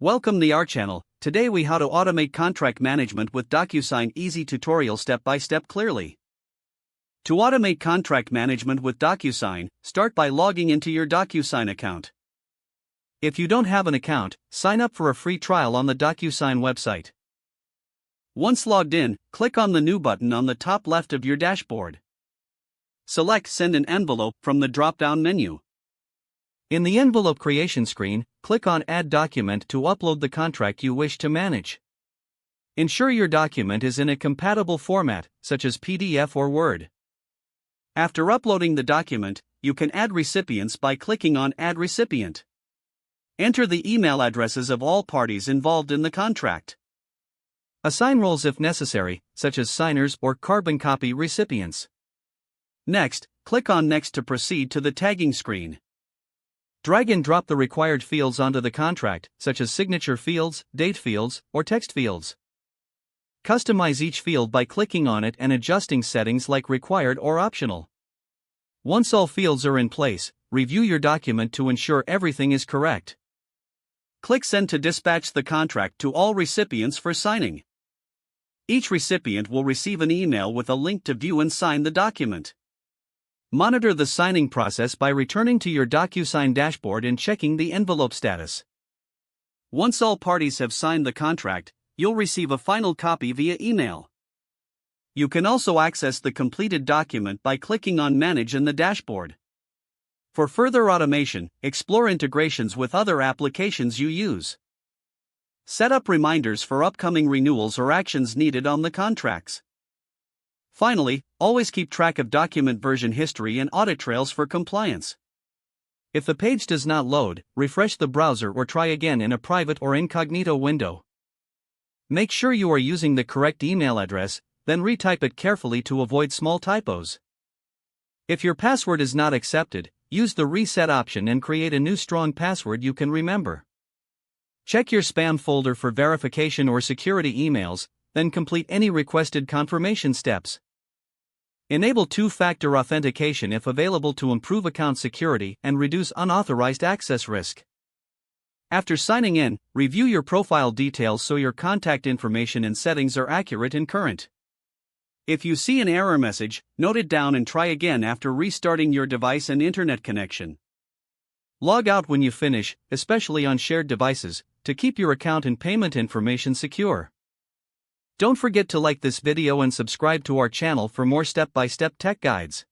Welcome to our channel. Today we how to automate contract management with DocuSign. Easy tutorial step by step clearly. To automate contract management with DocuSign, start by logging into your DocuSign account. If you don't have an account, sign up for a free trial on the DocuSign website. Once logged in, click on the New button on the top left of your dashboard. Select Send an envelope from the drop-down menu. In the envelope creation screen, click on Add Document to upload the contract you wish to manage. Ensure your document is in a compatible format, such as PDF or Word. After uploading the document, you can add recipients by clicking on Add Recipient. Enter the email addresses of all parties involved in the contract. Assign roles if necessary, such as signers or carbon copy recipients. Next, click on Next to proceed to the tagging screen. Drag and drop the required fields onto the contract, such as signature fields, date fields, or text fields. Customize each field by clicking on it and adjusting settings like required or optional. Once all fields are in place, review your document to ensure everything is correct. Click Send to dispatch the contract to all recipients for signing. Each recipient will receive an email with a link to view and sign the document. Monitor the signing process by returning to your DocuSign dashboard and checking the envelope status. Once all parties have signed the contract, you'll receive a final copy via email. You can also access the completed document by clicking on Manage in the dashboard. For further automation, explore integrations with other applications you use. Set up reminders for upcoming renewals or actions needed on the contracts. Finally, always keep track of document version history and audit trails for compliance. If the page does not load, refresh the browser or try again in a private or incognito window. Make sure you are using the correct email address, then retype it carefully to avoid small typos. If your password is not accepted, use the reset option and create a new strong password you can remember. Check your spam folder for verification or security emails, then complete any requested confirmation steps. Enable two-factor authentication if available to improve account security and reduce unauthorized access risk. After signing in, review your profile details so your contact information and settings are accurate and current. If you see an error message, note it down and try again after restarting your device and internet connection. Log out when you finish, especially on shared devices, to keep your account and payment information secure. Don't forget to like this video and subscribe to our channel for more step-by-step tech guides.